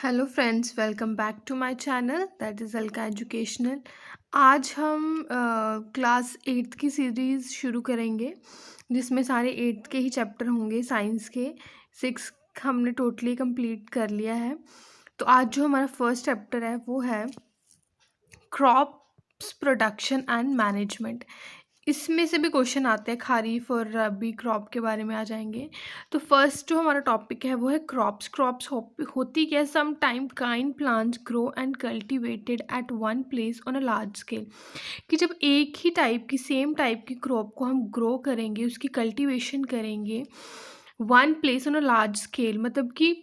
Hello friends, welcome back to my channel that is Alka educational. आज हम class eighth की series शुरू करेंगे जिसमें सारे एट्थ के ही चैप्टर होंगे। साइंस के सिक्स हमने टोटली कंप्लीट कर लिया है। तो आज जो हमारा फर्स्ट चैप्टर है वो है क्रॉप्स प्रोडक्शन एंड मैनेजमेंट। इसमें से भी क्वेश्चन आते हैं, खरीफ और रबी क्रॉप के बारे में आ जाएंगे। तो फर्स्ट जो हमारा टॉपिक है वो है क्रॉप्स। होती क्या, some time kind plants grow and cultivated at one place on a large scale. कि जब एक ही टाइप की सेम टाइप की क्रॉप को हम ग्रो करेंगे, उसकी कल्टीवेशन करेंगे one place on a large scale, मतलब कि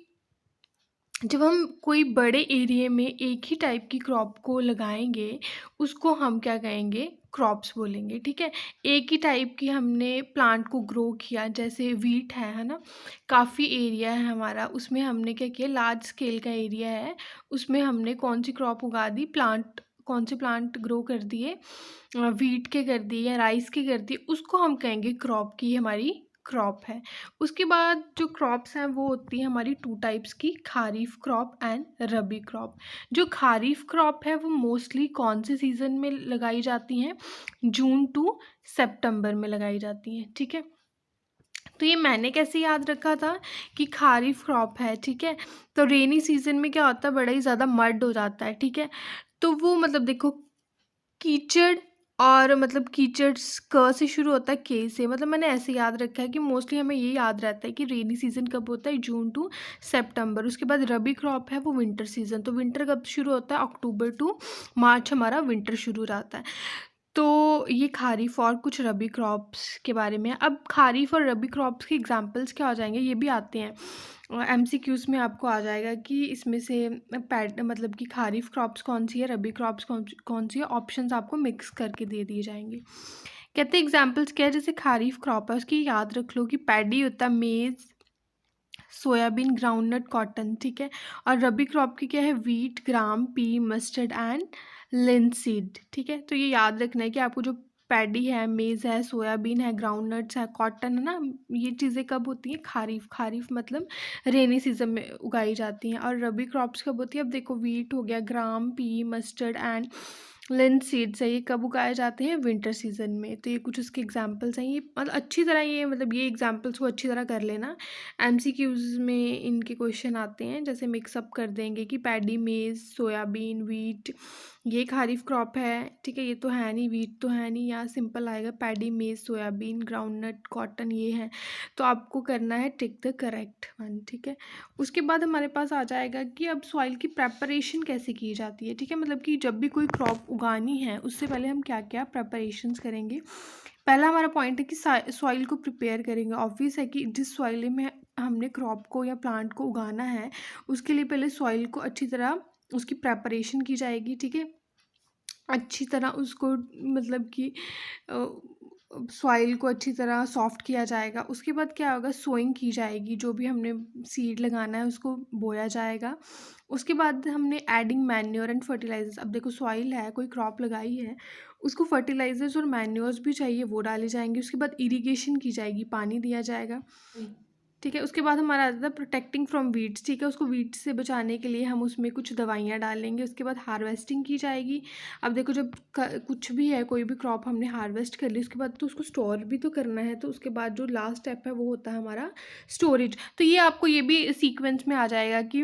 जब हम कोई बड़े एरिया में एक ही टाइप की क्रॉप को लगाएंगे, उसको हम क्या कहेंगे, क्रॉप्स बोलेंगे। ठीक है, एक ही टाइप की हमने प्लांट को ग्रो किया, जैसे वीट है ना, काफ़ी एरिया है हमारा, उसमें हमने क्या किया, लार्ज स्केल का एरिया है, उसमें हमने कौन सी क्रॉप उगा दी, प्लांट, कौन से प्लांट ग्रो कर दिए, वीट के कर दिए या राइस के कर दिए, उसको हम कहेंगे क्रॉप की हमारी क्रॉप है। उसके बाद जो क्रॉप्स हैं वो होती हैं हमारी टू टाइप्स की, kharif crop and rabi crop. जो खारीफ क्रॉप है वो मोस्टली कौन से सीज़न में लगाई जाती हैं, जून टू सितंबर में लगाई जाती हैं। ठीक है, तो ये मैंने कैसे याद रखा था कि खारीफ क्रॉप है। ठीक है, तो रेनी सीजन में क्या होता है, बड़ा ही ज़्यादा मड हो जाता है। ठीक है, तो वो मतलब देखो, कीचड़, और मतलब कीचड़ क से शुरू होता है, के से, मतलब मैंने ऐसे याद रखा है कि मोस्टली हमें ये याद रहता है कि रेनी सीजन कब होता है, जून टू सितंबर। उसके बाद रबी क्रॉप है वो विंटर सीजन, तो विंटर कब शुरू होता है, अक्टूबर टू मार्च हमारा विंटर शुरू रहता है। तो ये खारीफ और कुछ रबी क्रॉप्स के बारे में है। अब खारीफ और रबी क्रॉप्स के एग्जांपल्स क्या हो जाएंगे, ये भी आते हैं एमसीक्यूज में, आपको आ जाएगा कि इसमें से पैट मतलब कि खारीफ क्रॉप्स कौन सी है, रबी क्रॉप्स कौन सी है, ऑप्शंस आपको मिक्स करके दे दिए जाएंगे। कहते हैं एग्जांपल्स क्या है, जैसे खारीफ क्रॉप है उसकी याद रख लो कि पैडी होता है, मेज, सोयाबीन, ग्राउंडनट, कॉटन। ठीक है, और रबी क्रॉप की क्या है, wheat, gram, P, mustard and linseed. ठीक है, तो ये याद रखना है कि आपको जो पैडी है, मेज़ है, सोयाबीन है, ग्राउंडनट्स है, कॉटन है ना, ये चीज़ें कब होती हैं, खारीफ। खारीफ मतलब रेनी सीजन में उगाई जाती हैं। और रबी क्रॉप्स कब होती है, अब देखो वीट हो गया, ग्राम, पी, मस्टर्ड एंड लिंसीड्स है, ये कब उगाए जाते हैं, विंटर सीजन में। तो ये कुछ उसके एग्जांपल्स हैं। ये मतलब अच्छी तरह, ये मतलब ये एग्जांपल्स को अच्छी तरह कर लेना। एमसीक्यूज में इनके क्वेश्चन आते हैं, जैसे मिक्सअप कर देंगे कि पैडी, मेज, सोयाबीन, वीट, ये खारीफ क्रॉप है। ठीक है, ये तो है नहीं, वीट तो है नहीं, यहाँ सिंपल आएगा पैडी, मेज, सोयाबीन, ग्राउंडनट, कॉटन, ये है। तो आपको करना है टिक द करेक्ट वन। ठीक है, उसके बाद हमारे पास आ जाएगा कि अब सॉइल की प्रेपरेशन कैसे की जाती है। ठीक है, मतलब कि जब भी कोई क्रॉप उगानी है उससे पहले हम क्या क्या प्रेपरेशंस करेंगे। पहला हमारा पॉइंट है कि सॉइल को प्रिपेयर करेंगे। ऑब्वियस है कि जिस सॉइल में हमने क्रॉप को या प्लांट को उगाना है, उसके लिए पहले सॉइल को अच्छी तरह उसकी प्रेपरेशन की जाएगी। ठीक है, अच्छी तरह उसको मतलब कि सॉइल को अच्छी तरह सॉफ्ट किया जाएगा। उसके बाद क्या होगा, सोइंग की जाएगी, जो भी हमने सीड लगाना है उसको बोया जाएगा। उसके बाद हमने एडिंग मैन्योर एंड फर्टिलाइजर्स। अब देखो सॉइल है, कोई क्रॉप लगाई है, उसको फर्टिलाइजर्स और मैन्योर्स भी चाहिए, वो डाले जाएंगे। उसके बाद इरिगेशन की जाएगी, पानी दिया जाएगा। ठीक है, उसके बाद हमारा आता है प्रोटेक्टिंग फ्रॉम वीड्स। ठीक है, उसको वीड्स से बचाने के लिए हम उसमें कुछ दवाइयाँ डालेंगे। उसके बाद हार्वेस्टिंग की जाएगी। अब देखो जब कुछ भी है, कोई भी क्रॉप हमने हार्वेस्ट कर ली, उसके बाद तो उसको स्टोर भी तो करना है। तो उसके बाद जो लास्ट स्टेप है वो होता है हमारा स्टोरेज। तो ये आपको ये भी सीक्वेंस में आ जाएगा कि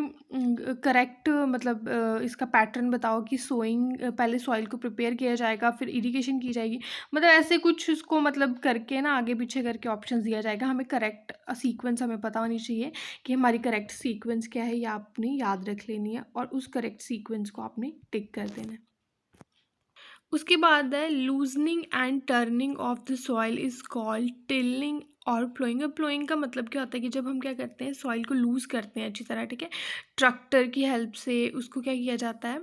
करेक्ट मतलब इसका पैटर्न बताओ कि सोइंग, पहले सॉइल को प्रिपेयर किया जाएगा, फिर इरिगेशन की जाएगी, मतलब ऐसे कुछ उसको मतलब करके ना आगे पीछे करके ऑप्शंस दिया जाएगा। हमें करेक्ट सीक्वेंस हमें पता होनी चाहिए कि हमारी करेक्ट सीक्वेंस क्या है, ये आपने याद रख लेनी है और उस करेक्ट सीक्वेंस को आपने टिक कर देना है। उसके बाद है loosening and turning of the soil is called tilling और प्लोइंग। अब प्लोइंग का मतलब क्या होता है कि जब हम क्या करते हैं, सॉइल को लूज़ करते हैं अच्छी तरह। ठीक है, ट्रैक्टर की हेल्प से उसको क्या किया जाता है,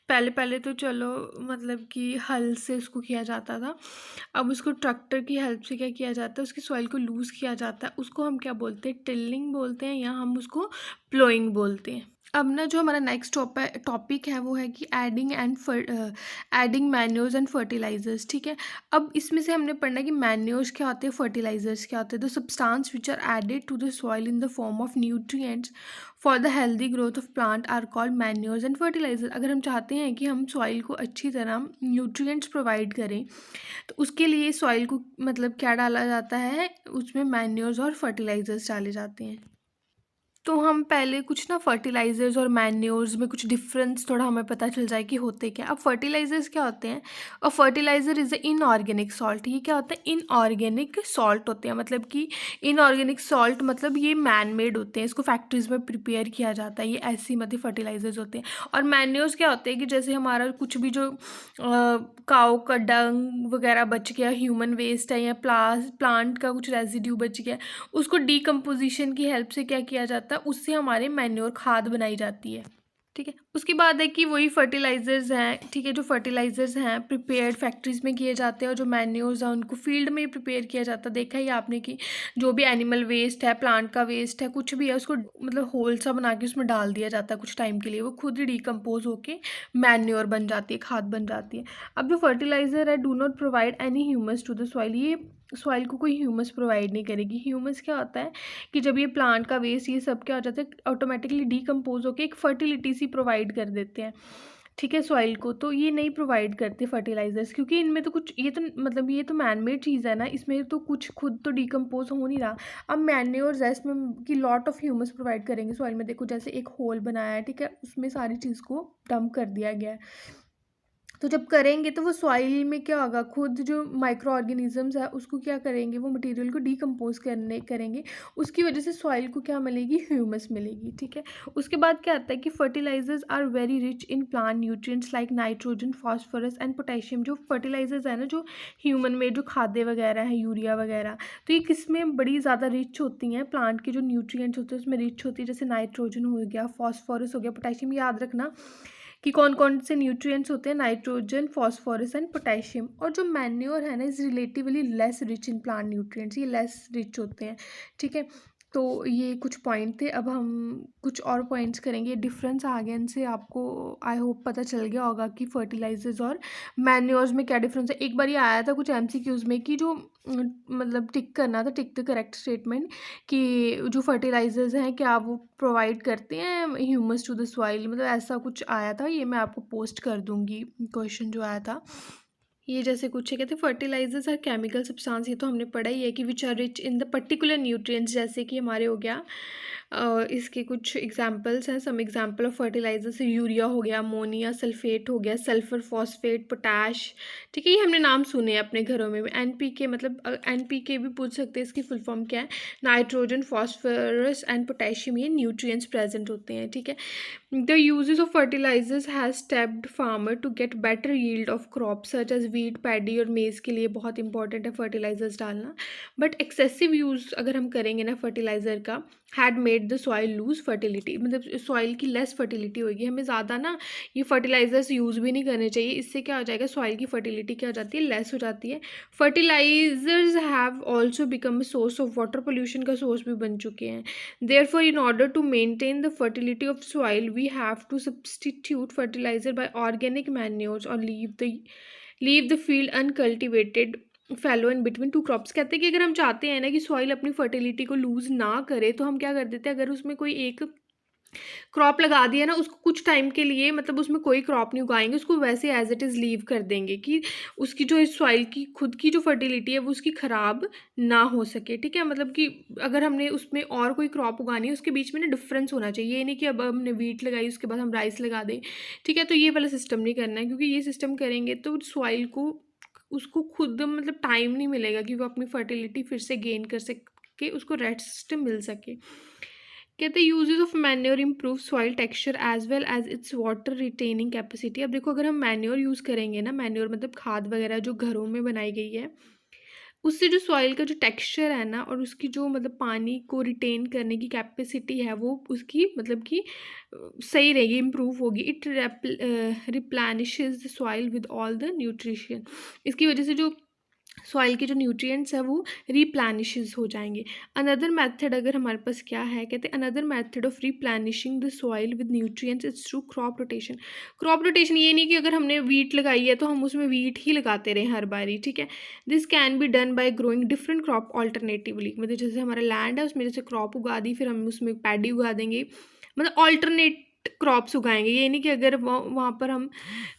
पहले पहले तो चलो मतलब कि हल से उसको किया जाता था, अब उसको ट्रैक्टर की हेल्प से क्या किया जाता है, उसकी सॉइल को लूज़ किया जाता है। उसको हम क्या बोलते हैं, टिलिंग बोलते हैं, या हम उसको प्लोइंग बोलते हैं। अब ना जो हमारा नेक्स्ट टॉपिक है वो है कि एडिंग मैन्योर्स एंड फर्टिलाइजर्स, ठीक है। अब इसमें से हमने पढ़ना है कि मैन्योर्स क्या होते हैं, फर्टिलाइजर्स क्या होते हैं। The substance which are added to the soil in the form of nutrients for the healthy growth of plant are called manures and fertiliser. अगर हम चाहते हैं कि हम सॉइल को अच्छी तरह न्यूट्रिएंट्स प्रोवाइड करें, तो उसके लिए सॉइल को मतलब क्या डाला जाता है, उसमें मैन्योर्स और फर्टिलाइजर्स डाले जाते हैं। तो हम पहले कुछ ना फर्टिलाइज़र्स और मैन्योर्स में कुछ डिफरेंस थोड़ा हमें पता चल जाए कि होते क्या। अब फर्टिलाइज़र्स क्या होते हैं, और fertiliser is a inorganic salt. ये क्या होता है, इनऑर्गेनिक सॉल्ट होते हैं, मतलब कि इनऑर्गेनिक सॉल्ट मतलब ये मैन मेड होते हैं, इसको फैक्ट्रीज में प्रिपेयर किया जाता है, ये ऐसी मतलब फर्टिलाइज़र्स होते हैं। और मैन्योर्स क्या होते हैं कि जैसे हमारा कुछ भी जो काऊ का डंग वगैरह बच गया, ह्यूमन वेस्ट है, या प्लांट का कुछ रेजिड्यू बच गया, उसको डीकम्पोजिशन की हेल्प से क्या किया जाता है, उससे हमारे मैन्योर खाद बनाई जाती है, ठीक है। उसके बाद है कि वही फर्टिलाइजर्स हैं, ठीक है, जो फर्टिलाइजर्स हैं प्रिपेयर्ड फैक्ट्रीज में किए जाते हैं, और जो मैन्योर्स हैं उनको फील्ड में ही प्रिपेयर किया जाता है। देखा ही आपने कि जो भी एनिमल वेस्ट है, प्लांट का वेस्ट है, कुछ भी है, उसको मतलब होल सा बना के उसमें डाल दिया जाता है कुछ टाइम के लिए, वो खुद ही डिकम्पोज होके मैन्योर बन जाती है, खाद बन जाती है। अब जो फर्टिलाइजर है do not provide any humus to the soil, ये सॉइल को कोई ह्यूमस प्रोवाइड नहीं करेगी। ह्यूमस क्या होता है कि जब ये प्लांट का वेस्ट ये सब क्या हो जाता है, ऑटोमेटिकली डीकम्पोज होकर एक फर्टिलिटी सी प्रोवाइड कर देते हैं, ठीक है, सॉइल को। तो ये नहीं प्रोवाइड करते फर्टिलाइजर्स, क्योंकि इनमें तो कुछ, ये तो मतलब ये तो मैनमेड चीज़ है ना, इसमें तो कुछ खुद तो डीकम्पोज हो नहीं रहा। अब मैन्योर्स है इसमें कि लॉट ऑफ ह्यूमस प्रोवाइड करेंगे सॉइल में। देखो जैसे एक होल बनाया है, ठीक है, उसमें सारी चीज़ को डंप कर दिया गया है, तो जब करेंगे तो वो सॉइल में क्या होगा, खुद जो माइक्रो ऑर्गेनिजम्स है उसको क्या करेंगे, वो मटेरियल को डीकम्पोज करेंगे, उसकी वजह से सॉइल को क्या मिलेगी, ह्यूमस मिलेगी, ठीक है। उसके बाद क्या आता है कि fertilisers are very rich in plant nutrients like nitrogen, phosphorus and potassium. जो फर्टिलाइजर्स है ना, जो ह्यूमन में जो खाद्य वगैरह है, यूरिया वगैरह, तो ये किस में बड़ी ज़्यादा रिच होती हैं, प्लांट के जो न्यूट्रिएंट्स होते हैं उसमें रिच होती है। जैसे नाइट्रोजन हो गया, फॉस्फोरस हो गया, पोटेशियम, याद रखना कि कौन कौन से न्यूट्रिएंट्स होते हैं, नाइट्रोजन, फॉस्फोरस एंड पोटेशियम। और जो मैन्योर है ना, is relatively less rich in plant nutrients, ये लेस रिच होते हैं, ठीक है। तो ये कुछ पॉइंट थे, अब हम कुछ और पॉइंट्स करेंगे। डिफरेंस आ गया इनसे, आपको आई होप पता चल गया होगा कि फर्टिलाइजर्स और मैन्योर्स में क्या डिफरेंस है। एक बार ये आया था कुछ एमसीक्यूज में कि जो मतलब टिक करना था, टिक द करेक्ट स्टेटमेंट, कि जो फर्टिलाइजर्स हैं क्या वो प्रोवाइड करते हैं ह्यूमस टू द सॉइल, मतलब ऐसा कुछ आया था। ये मैं आपको पोस्ट कर दूंगी, क्वेश्चन जो आया था। ये जैसे कुछ है, कहते हैं फर्टिलाइजर्स आर केमिकल सब्सटेंस, ये तो हमने पढ़ा ही है कि which are rich in the particular nutrients, जैसे कि हमारे हो गया इसके कुछ एग्जांपल्स हैं। Some example of fertilisers, urea हो गया, अमोनिया सल्फेट हो गया, सल्फर फॉस्फेट, पोटैश, ठीक है, ये हमने नाम सुने हैं अपने घरों में। एनपीके, मतलब एनपीके भी पूछ सकते हैं, इसकी फुल फॉर्म क्या है, नाइट्रोजन, फॉस्फोरस एंड पोटेशियम, ये न्यूट्रिएंट्स प्रेजेंट होते हैं, ठीक है। The uses of fertilizers has stepped farmer to get better yield of crops such as wheat, paddy और मेज़ के लिए बहुत इंपॉर्टेंट है फर्टिलाइजर्स डालना। बट एक्सेसिव यूज़ अगर हम करेंगे ना फर्टिलाइज़र का, had made the soil lose fertility, मतलब सॉइल की लेस फर्टिलिटी होगी। हमें ज़्यादा ना ये फर्टिलाइजर्स यूज़ भी नहीं करने चाहिए, इससे क्या हो जाएगा, सॉइल की फर्टिलिटी क्या हो जाती है, लेस हो जाती है। Fertilisers have also become a source of water, pollution का सोर्स भी बन चुके हैं। Therefore, in order to maintain the fertility of soil, we have to substitute fertilizer by organic manures or leave the field uncultivated fallow in between two crops। कहते हैं कि अगर हम चाहते हैं ना कि सॉइल अपनी फर्टिलिटी को लूज ना करे, तो हम क्या कर देते हैं, अगर उसमें कोई एक क्रॉप लगा दिया ना, उसको कुछ टाइम के लिए मतलब उसमें कोई क्रॉप नहीं उगाएंगे, उसको वैसे एज इट इज़ लीव कर देंगे कि उसकी जो सॉइल की खुद की जो फर्टिलिटी है वो उसकी ख़राब ना हो सके, ठीक है। मतलब कि अगर हमने उसमें और कोई क्रॉप उगानी है, उसके बीच में ना डिफरेंस होना चाहिए। ये नहीं कि अब हमने वीट लगाई उसके बाद हम राइस लगा दें, ठीक है, तो ये वाला सिस्टम नहीं करना है, क्योंकि ये सिस्टम करेंगे तो सॉइल को उसको खुद मतलब टाइम नहीं मिलेगा कि वो अपनी फर्टिलिटी फिर से गेन कर सके, उसको रेस्ट मिल सके। कहते हैं uses of manure improve soil texture as well as its water retaining capacity. अब देखो अगर हम मैन्योर यूज़ करेंगे ना, मैन्योर मतलब खाद वगैरह जो घरों में बनाई गई है, उससे जो सॉइल का जो टेक्सचर है ना, और उसकी जो मतलब पानी को रिटेन करने की कैपेसिटी है, वो उसकी मतलब कि सही रहेगी, इम्प्रूव होगी। It replenishes the soil with all the nutrition. इसकी वजह से जो सॉइल के जो न्यूट्रिएंट्स है वो रिप्लेनिशेस हो जाएंगे। अनदर मेथड अगर हमारे पास क्या है, कहते हैं another method of replenishing the soil with nutrients is through crop rotation. Crop rotation ये नहीं कि अगर हमने वीट लगाई है तो हम उसमें वीट ही लगाते रहें हर बारी, ठीक है। This can be done by growing different crop alternatively, मतलब जैसे हमारा लैंड है उसमें जैसे क्रॉप उगा दी, फिर हम उसमें पैडी उगा देंगे, मतलब ऑल्टरनेट क्रॉप्स उगाएंगे। ये नहीं कि अगर वहाँ पर हम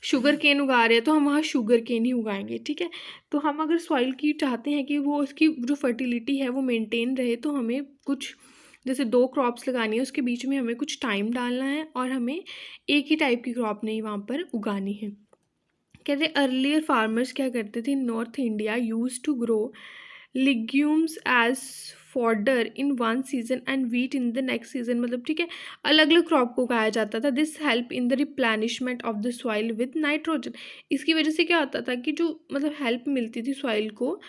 शुगर केन उगा रहे हैं तो हम वहाँ शुगर केन ही उगाएंगे, ठीक है। तो हम अगर सॉइल की चाहते हैं कि वो उसकी जो फर्टिलिटी है वो मेंटेन रहे, तो हमें कुछ जैसे 2 क्रॉप्स लगानी है, उसके बीच में हमें कुछ टाइम डालना है और हमें एक ही टाइप की क्रॉप नहीं वहाँ पर उगानी है। कहते अर्लियर फार्मर्स क्या करते थे, north India use to grow legumes as fodder in one season and wheat in the next season, मतलब ठीक है अलग अलग क्रॉप को उगाया जाता था। This help in the replenishment of the soil with nitrogen. इसकी वजह से क्या होता था कि जो मतलब हेल्प मिलती थी सॉइल को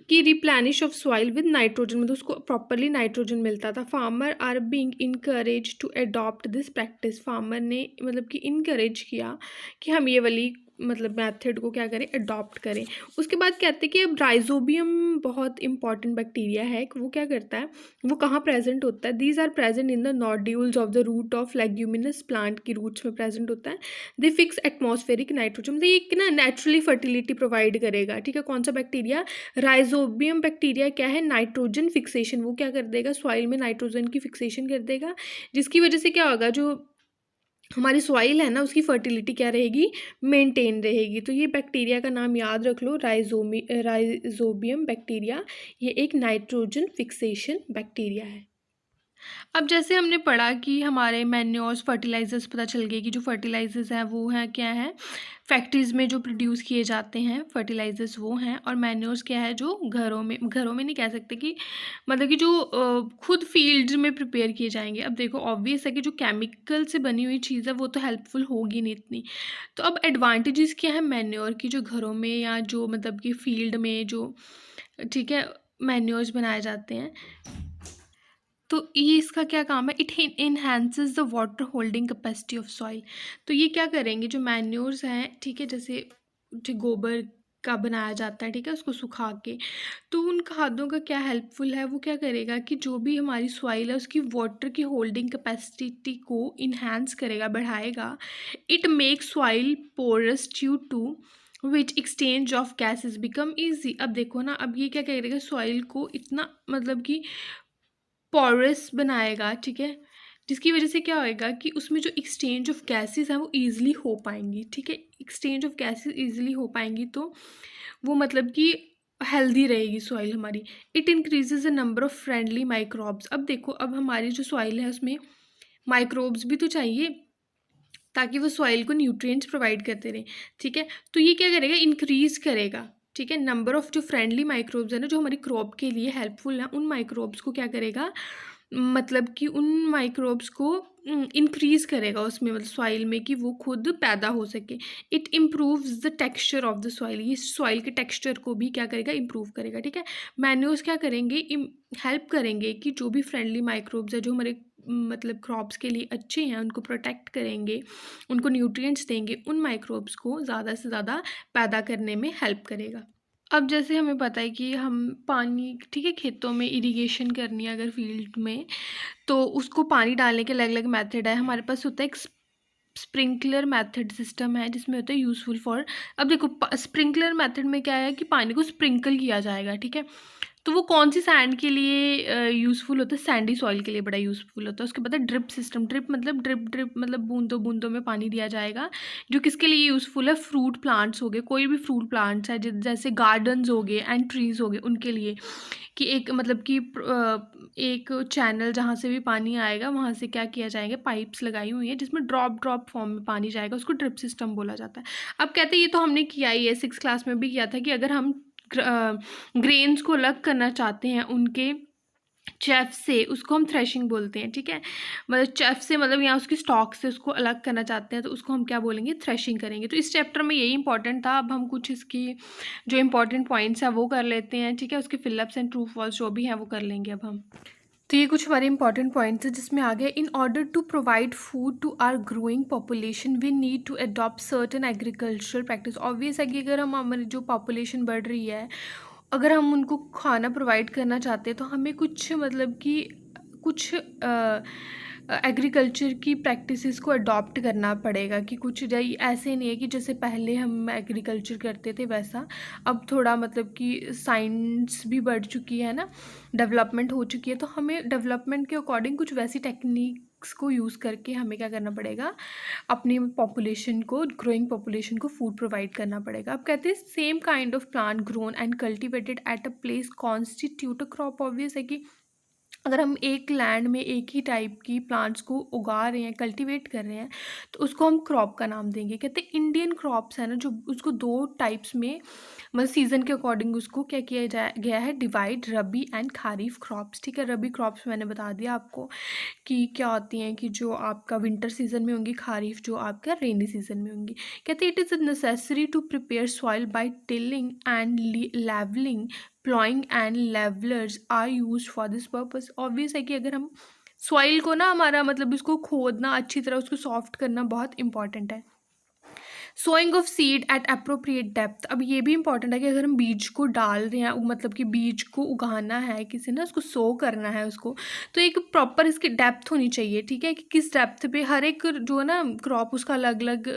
कि replenish of soil with nitrogen, मतलब उसको प्रॉपरली नाइट्रोजन मिलता था। Farmer are being encourage to adopt this practice. Farmer ने मतलब कि इनकरेज किया कि हम ये वाली मतलब मेथड को क्या करें, अडॉप्ट करें। उसके बाद कहते हैं कि अब राइजोबियम बहुत इंपॉर्टेंट बैक्टीरिया है, वो क्या करता है, वो कहाँ प्रेजेंट होता है। These are present in the nodules of the root of leguminous plant की रूट्स में प्रेजेंट होता है। दे फिक्स एटमॉस्फेरिक नाइट्रोजन, मतलब ये ना नेचुरली फर्टिलिटी प्रोवाइड करेगा, ठीक है। कौन सा बैक्टीरिया, राइजोबियम बैक्टीरिया क्या है, नाइट्रोजन फिक्सेशन, वो क्या कर देगा, सॉइल में नाइट्रोजन की फिक्सेशन कर देगा, जिसकी वजह से क्या होगा, जो हमारी सॉइल है ना उसकी फर्टिलिटी क्या रहेगी, मेंटेन रहेगी। तो ये बैक्टीरिया का नाम याद रख लो, राइजोबियम बैक्टीरिया, ये एक नाइट्रोजन फिक्सेशन बैक्टीरिया है। अब जैसे हमने पढ़ा कि हमारे मैन्योर्स फर्टिलाइजर्स पता चल गए कि जो फर्टिलाइजर्स हैं वो हैं क्या है, फैक्ट्रीज़ में जो प्रोड्यूस किए जाते हैं फर्टिलाइजर्स वो हैं, और मैन्योर्स क्या है जो घरों में नहीं कह सकते कि मतलब कि जो खुद फील्ड में प्रिपेयर किए जाएंगे। अब देखो ऑब्वियस है कि जो केमिकल से बनी हुई चीज़ है वो तो हेल्पफुल होगी नहीं इतनी। तो अब एडवांटेजेस क्या है मैन्योर की, जो घरों में या जो मतलब कि फील्ड में जो ठीक है मैन्योर्स बनाए जाते हैं, तो ये इसका क्या काम है, it enhances the water holding capacity of soil. तो ये क्या करेंगे, जो मैन्योर्स हैं ठीक है, जैसे जो गोबर का बनाया जाता है ठीक है उसको सुखा के, तो उन खादों का क्या हेल्पफुल है, वो क्या करेगा कि जो भी हमारी सॉइल है उसकी वाटर की होल्डिंग कैपेसिटी को इन्हांस करेगा, बढ़ाएगा। It makes soil porous due to which exchange of gases become easy. अब देखो ना, अब ये क्या करेगा, सॉइल को इतना मतलब कि पोरस बनाएगा, ठीक है, जिसकी वजह से क्या होएगा कि उसमें जो एक्सचेंज ऑफ गैसेस हैं वो ईजिली हो पाएंगी, ठीक है। एक्सचेंज ऑफ गैसेस ईजिली हो पाएंगी तो वो मतलब कि हेल्दी रहेगी सॉइल हमारी। It increases the number of friendly microbes. अब देखो अब हमारी जो सॉइल है उसमें माइक्रोब्स भी तो चाहिए ताकि वो सॉइल को न्यूट्रिएंट्स प्रोवाइड करते रहें, ठीक है। तो ये क्या करेगा, इंक्रीज करेगा, ठीक है। नंबर ऑफ जो फ्रेंडली माइक्रोब्स है ना जो हमारी क्रॉप के लिए हेल्पफुल हैं, उन माइक्रोब्स को क्या करेगा, मतलब कि उन माइक्रोब्स को इंक्रीज़ करेगा उसमें, मतलब सॉइल में, कि वो खुद पैदा हो सके। It improves the texture of the soil, ये सॉइल के टेक्सचर को भी क्या करेगा, इम्प्रूव करेगा, ठीक है। मैन्योर्स क्या करेंगे, हेल्प करेंगे कि जो भी फ्रेंडली माइक्रोब्स है जो हमारे मतलब क्रॉप्स के लिए अच्छे हैं उनको प्रोटेक्ट करेंगे, उनको न्यूट्रिएंट्स देंगे, उन माइक्रोब्स को ज़्यादा से ज़्यादा पैदा करने में हेल्प करेगा। अब जैसे हमें पता है कि हम पानी ठीक है खेतों में इरिगेशन करनी है अगर फील्ड में, तो उसको पानी डालने के अलग अलग मेथड है। हमारे पास होता है एक स्प्रिंकलर मेथड सिस्टम है जिसमें होता है यूज़फुल फॉर। अब देखो स्प्रिंकलर मेथड में क्या है कि पानी को स्प्रिंकल किया जाएगा, ठीक है। तो वो कौन सी सैंड के लिए यूज़फुल होता है, सैंडी सॉइल के लिए बड़ा यूज़फुल होता है। उसके बाद है ड्रिप सिस्टम। ड्रिप मतलब बूंदों बूंदों में पानी दिया जाएगा, जो किसके लिए यूज़फुल है, फ्रूट प्लांट्स हो गए, कोई भी फ्रूट प्लांट्स है जैसे गार्डन्स हो गए एंड ट्रीज़ हो गए, उनके लिए कि एक मतलब कि एक चैनल जहाँ से भी पानी आएगा वहाँ से क्या किया जाएगा, पाइप्स लगाई हुई है जिसमें ड्रॉप ड्रॉप फॉर्म में पानी जाएगा, उसको ड्रिप सिस्टम बोला जाता है। अब कहते हैं ये तो हमने किया ही है, 6th क्लास में भी किया था कि अगर हम ग्रेन्स को अलग करना चाहते हैं उनके चेफ से, उसको हम थ्रेशिंग बोलते हैं, ठीक है। मतलब चेफ से मतलब यहाँ उसकी स्टॉक से उसको अलग करना चाहते हैं तो उसको हम क्या बोलेंगे, थ्रेशिंग करेंगे। तो इस चैप्टर में यही इंपॉर्टेंट था। अब हम कुछ इसकी जो इंपॉर्टेंट पॉइंट्स हैं वो कर लेते हैं, ठीक है। उसके फिलअप्स एंड ट्रू फॉल्स जो भी हैं वो कर लेंगे अब हम। तो ये कुछ हमारे इंपॉर्टेंट पॉइंट्स हैं जिसमें आ गया, in order to provide food to our growing population we need to adopt certain agricultural practice. Obvious है कि अगर हम हमारी जो पॉपुलेशन बढ़ रही है, अगर हम उनको खाना प्रोवाइड करना चाहते हैं तो हमें कुछ मतलब कि कुछ एग्रीकल्चर की प्रैक्टिसेस को अडॉप्ट करना पड़ेगा, कि कुछ ऐसे नहीं है कि जैसे पहले हम एग्रीकल्चर करते थे वैसा। अब थोड़ा मतलब कि साइंस भी बढ़ चुकी है ना, डेवलपमेंट हो चुकी है, तो हमें डेवलपमेंट के अकॉर्डिंग कुछ वैसी टेक्निक्स को यूज़ करके हमें क्या करना पड़ेगा, अपनी पॉपुलेशन को, ग्रोइंग पॉपुलेशन को फूड प्रोवाइड करना पड़ेगा। अब कहते हैं same kind of plant grown and cultivated at a place constitute a crop. Obvious है कि अगर हम एक लैंड में एक ही टाइप की प्लांट्स को उगा रहे हैं, कल्टीवेट कर रहे हैं, तो उसको हम क्रॉप का नाम देंगे। कहते हैं इंडियन क्रॉप्स है ना, जो उसको दो टाइप्स में मतलब सीज़न के अकॉर्डिंग उसको क्या किया गया है, divide, rabi and kharif crops. ठीक है, रबी क्रॉप्स मैंने बता दिया आपको कि क्या होती हैं, कि जो आपका विंटर सीजन में होंगी, खारीफ जो आपका रेनी सीजन में होंगी। कहते हैं it is necessary to prepare soil by tilling and levelling, ploughing and levellers are used for this purpose. Obvious है कि अगर हम सॉइल को ना, हमारा मतलब उसको खोदना, अच्छी तरह उसको सॉफ्ट करना बहुत इंपॉर्टेंट है। Sowing of seed at appropriate depth. अब ये भी इंपॉर्टेंट है कि अगर हम बीज को डाल रहे हैं, मतलब कि बीज को उगाना है किसी ने, उसको सो करना है उसको, तो एक प्रॉपर इसकी डेप्थ होनी चाहिए। ठीक है, कि किस डेप्थ पे, हर एक जो है ना क्रॉप उसका अलग अलग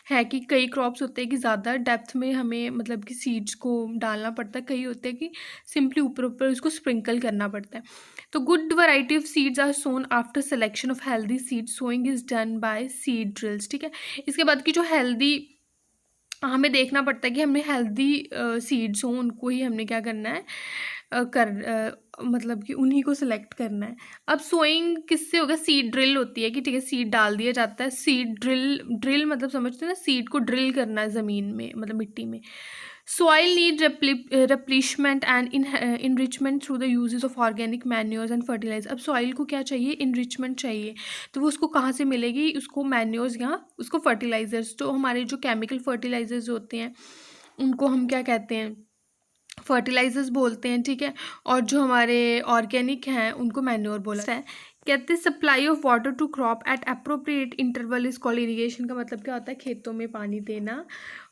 है, कि कई क्रॉप्स होते हैं कि ज़्यादा डेप्थ में हमें मतलब कि सीड्स को डालना पड़ता है, कई होते हैं कि सिंपली ऊपर ऊपर उसको स्प्रिंकल करना पड़ता है। तो good variety of seeds are sown after selection of healthy seed, sowing is done by seed drills. ठीक है, इसके बाद की जो हेल्दी, हमें देखना पड़ता है कि हमें हेल्दी सीड्स हों, उनको ही हमने क्या करना है, मतलब कि उन्हीं को सिलेक्ट करना है। अब सोइंग किससे होगा, सीड ड्रिल होती है कि ठीक है, सीड डाल दिया जाता है, सीड ड्रिल, ड्रिल मतलब समझते हैं ना, सीड को ड्रिल करना है ज़मीन में, मतलब मिट्टी में। Soil need replacement and enrichment through the uses of organic manures and fertiliser. अब सॉइल को क्या चाहिए, इनरिचमेंट चाहिए, तो वो उसको कहाँ से मिलेगी, उसको मैन्योर्स या उसको फर्टिलाइजर्स, तो हमारे जो केमिकल फर्टिलाइजर्स होते हैं उनको हम क्या कहते हैं, फर्टिलाइजर्स बोलते हैं। ठीक है, और जो हमारे ऑर्गेनिक हैं उनको मैन्योर बोला है। कहते हैं supply of water to crop at appropriate interval is called irrigation. का मतलब क्या होता है, खेतों में पानी देना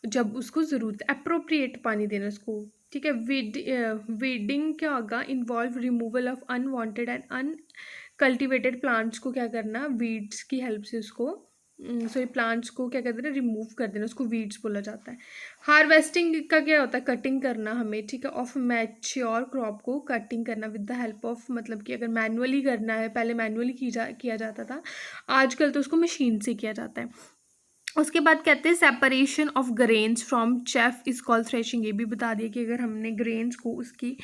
जब उसको ज़रूरत है, अप्रोप्रिएट पानी देना उसको। ठीक है, वीडिंग क्या होगा, involve removal of unwanted and uncultivated plants को क्या करना, वीड्स की हेल्प से उसको, सॉरी प्लांट्स को क्या कहते हैं, रिमूव कर देना, उसको वीड्स बोला जाता है। हार्वेस्टिंग का क्या होता है, कटिंग करना हमें। ठीक है, ऑफ मैच्योर क्रॉप को कटिंग करना विद द हेल्प ऑफ, मतलब कि अगर मैनुअली करना है, पहले मैनुअली किया जाता था, आजकल तो उसको मशीन से किया जाता है। उसके बाद कहते हैं separation of grains from chef is called threshing. ये भी बता दिया कि अगर हमने ग्रेन्स को उसकी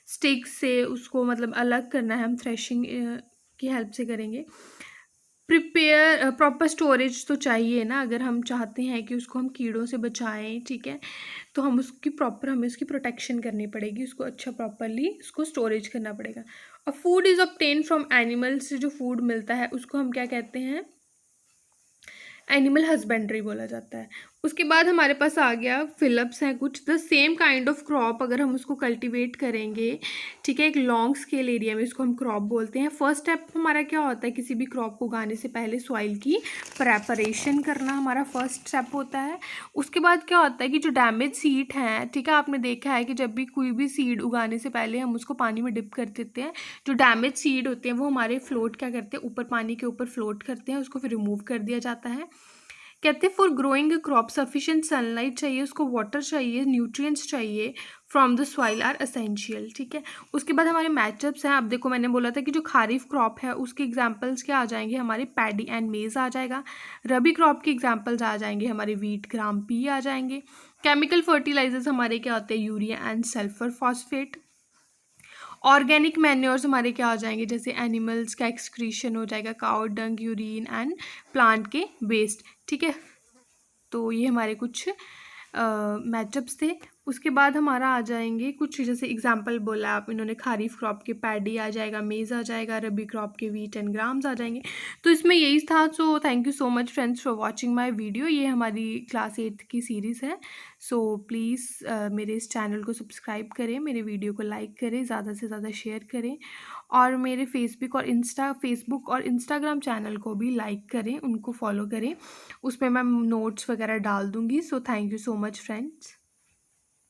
स्टिक से उसको मतलब अलग करना है, हम थ्रेशिंग की हेल्प से करेंगे। प्रिपेयर प्रॉपर स्टोरेज तो चाहिए ना, अगर हम चाहते हैं कि उसको हम कीड़ों से बचाएं। ठीक है, तो हम उसकी प्रॉपर, हमें उसकी प्रोटेक्शन करनी पड़ेगी, उसको अच्छा प्रॉपरली उसको स्टोरेज करना पड़ेगा। और food is obtain from animals से जो फूड मिलता है उसको हम क्या कहते हैं, एनिमल हस्बेंड्री बोला जाता है। उसके बाद हमारे पास आ गया फिलप्स हैं कुछ, the same kind of crop अगर हम उसको कल्टीवेट करेंगे, ठीक है, एक लॉन्ग स्केल एरिया में, इसको हम क्रॉप बोलते हैं। फर्स्ट स्टेप हमारा क्या होता है, किसी भी क्रॉप को उगाने से पहले सॉइल की प्रेपरेशन करना हमारा फर्स्ट स्टेप होता है। उसके बाद क्या होता है कि जो डैमेज सीड हैं, ठीक है, आपने देखा है कि जब भी कोई भी सीड उगाने से पहले हम उसको पानी में डिप कर देते हैं, जो डैमेज सीड होते हैं वो हमारे फ्लोट क्या करते हैं, ऊपर पानी के ऊपर फ्लोट करते हैं, उसको फिर रिमूव कर दिया जाता है। कहते हैं for growing crop sufficient sunlight चाहिए, उसको वाटर चाहिए, न्यूट्रिएंट्स चाहिए from the soil are essential. ठीक है, उसके बाद हमारे मैचअप्स हैं। अब देखो मैंने बोला था कि जो खारीफ क्रॉप है उसके एग्जांपल्स क्या आ जाएंगे, हमारे पैडी एंड मेज आ जाएगा। रबी क्रॉप के एग्जांपल्स आ जाएंगे, हमारे वीट, ग्राम, पी आ जाएंगे। केमिकल फर्टिलाइजर्स हमारे क्या होते हैं, urea and sulphur phosphate. Organic manures हमारे क्या हो जाएंगे, जैसे एनिमल्स का एक्सक्रीशन हो जाएगा, cow dung, urine and plant के वेस्ट। ठीक है, तो ये हमारे कुछ मैचअप्स थे। उसके बाद हमारा आ जाएँगे कुछ जैसे एग्ज़ाम्पल बोला आप इन्होंने खरीफ क्रॉप के पैडी आ जाएगा, मेज़ आ जाएगा, रबी क्रॉप के व्हीट एंड ग्राम्स आ जाएँगे। तो इसमें यही था, so thank you so much friends for watching my video. ये हमारी क्लास 8th की सीरीज़ है। सो प्लीज़ मेरे इस चैनल को सब्सक्राइब करें, मेरे वीडियो को लाइक करें, ज़्यादा से ज़्यादा शेयर करें और मेरे फेसबुक और इंस्टाग्राम चैनल को भी लाइक करें, उनको फॉलो करें। उसमें मैं नोट्स वगैरह डाल दूँगी। So thank you so much friends.